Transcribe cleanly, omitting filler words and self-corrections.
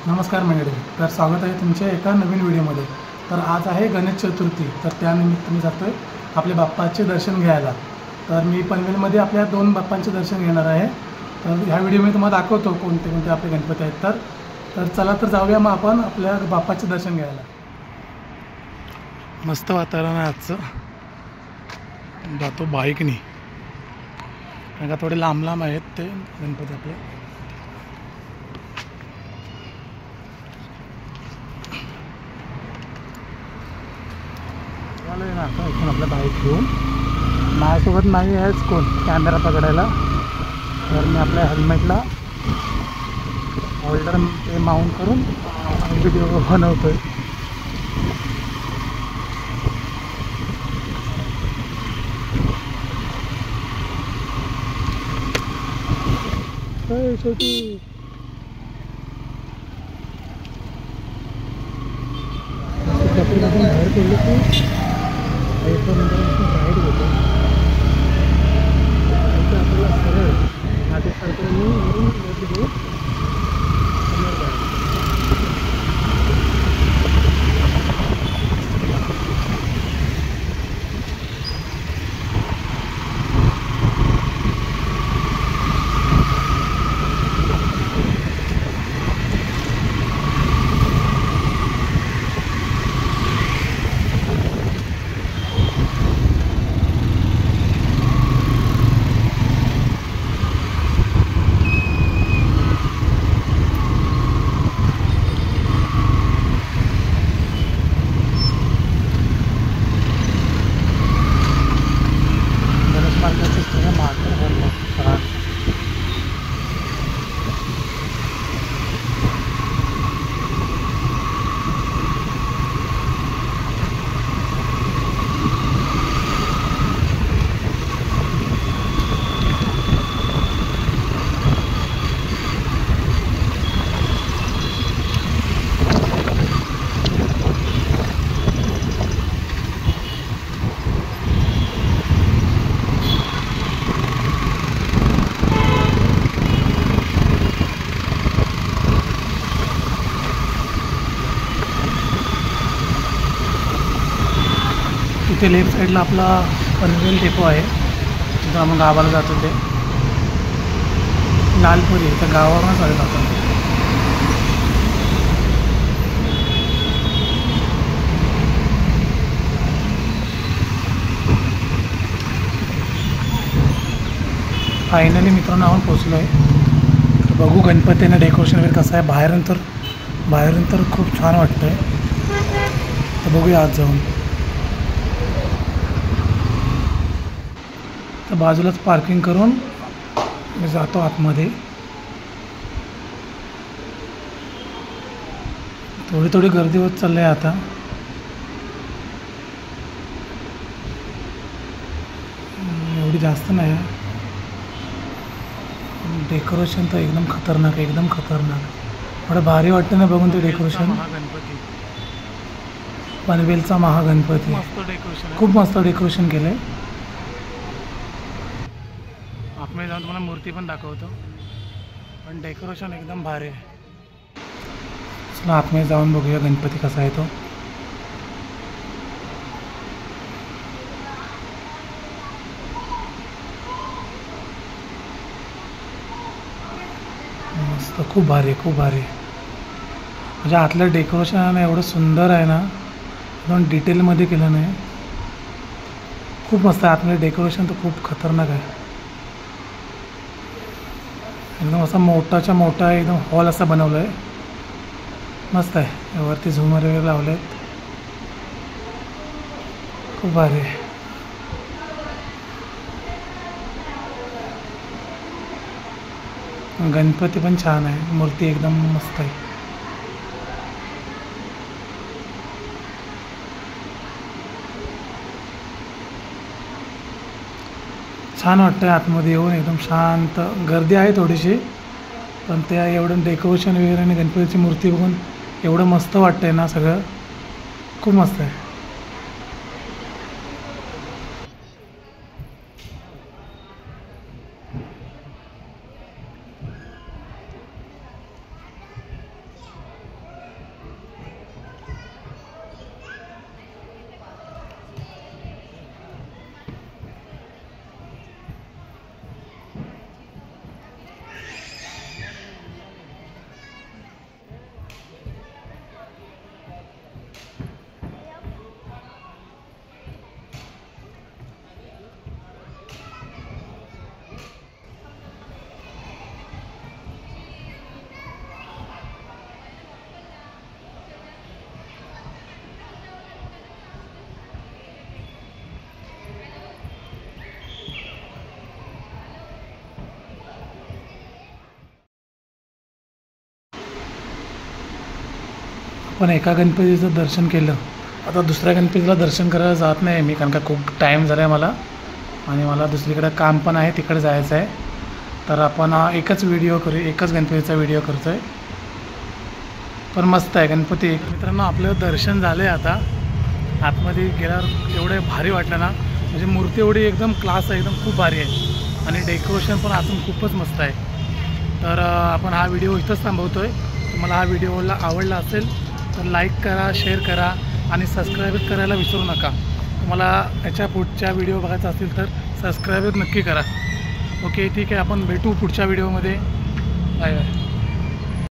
नमस्कार मंडळी, तर स्वागत आहे तुमच्या एका नवीन व्हिडिओमध्ये. तर आज आहे गणेश चतुर्थी, तर त्यानिमित्त मी जातो आहे आपल्या बाप्पाचे दर्शन घ्यायला. तर मी पनवेलमध्ये आपल्या 2 बाप्पांचे दर्शन घेणार आहे. तर ह्या व्हिडिओमध्ये तुम्हाला दाखवतो कोणते कोणते आपले गणपती आहेत. तर चला तर जाऊया मग आपण आपल्या बाप्पाचे दर्शन घ्यायला. मस्त वातावरण आहे आजचं. जातो बाईकनी, कारण का थोडे लांब लांब आहेत ते गणपती आपले. ना आता इथून आपल्या बाईक घेऊन माझ्यासोबत नाही आहेच कोण कॅमेरा पकडायला. तर मी आपल्या हेल्मेटला होल्डर ते माउंट करून व्हिडिओ बनवतोय. छोटी बाहेर पडलो की राईड घेतो आपल्याला सरळ नाटेसारखं मी घेऊ. इथे लेफ्ट साईडला आपला पनवेल डेपो आहे, तिथं आपण गावाला जातो. ते लालपुरी तर गावावरूनच आले आपण. फायनली मित्रांनो आपण पोचलो आहे. तर बघू गणपतीनं डेकोरेशन वगैरे कसं आहे. बाहेरून तर खूप छान वाटतं आहे. तर बघूया आज जाऊन. तर बाजूलाच पार्किंग करून मी जातो आतमध्ये. थोडी गर्दी होत चालली आहे आता. एवढी जास्त नाही. डेकोरेशन तर एकदम खतरनाक आहे, एकदम खतरनाक. एवढं भारी वाटतं ना बघून ते डेकोरेशन. महागणपती, पनवेलचा महागणपती खूप मस्त डेकोरेशन केलं आहे. आतमध्ये जाऊन तुम्हाला मूर्ती पण दाखवतो, पण डेकोरेशन एकदम भारी आहे. चला आतमध्ये जाऊन बघूया गणपती कसा आहे तो. मस्त, खूप भारी खूप भारी. म्हणजे आतलं डेकोरेशन एवढं सुंदर आहे ना, एकदम डिटेलमध्ये केलं नाही. खूप मस्त आहे आतमध्ये डेकोरेशन तर खूप खतरनाक आहे. एकदम असा मोठाच्या मोठा एकदम हॉल असा बनवला आहे. मस्त आहे. वरती झुमर वगैरे लावले आहेत. खूप भारी आहे. गणपती पण छान आहे, मूर्ती एकदम मस्त आहे. छान वाटतं आहे आतमध्ये येऊन, एकदम शांत. गर्दी आहे थोडीशी, पण त्या एवढं डेकोरेशन वगैरे आणि गणपतीची मूर्ती बघून एवढं मस्त वाटतं आहे ना, सगळं खूप मस्त आहे. पण एका गणपतीचं दर्शन केलं. आता दुसऱ्या गणपतीला दर्शन करायला जात नाही मी, कारण का खूप टाईम झाला आहे मला आणि मला दुसरीकडे काम पण आहे, तिकडे जायचं आहे. तर आपण एकच गणपतीचा व्हिडिओ करतो आहे. पण मस्त आहे गणपती. मित्रांनो, आपलं दर्शन झालं आहे. आता आतमध्ये गेल्यावर एवढे भारी वाटलं ना, म्हणजे मूर्ती एवढी एकदम क्लास आहे, एकदम खूप भारी आहे आणि डेकोरेशन पण आतून खूपच मस्त आहे. तर आपण हा व्हिडिओ इथंच थांबवतो आहे. तुम्हाला हा व्हिडिओला आवडला असेल तर लाईक करा, शेअर करा आणि सबस्क्राईब करायला विसरू नका. तुम्हाला याच्या पुढच्या व्हिडिओ बघायचा असेल तर सबस्क्राईब नक्की करा. ओके, ठीक आहे, आपण भेटू पुढच्या व्हिडिओमध्ये. Bye bye.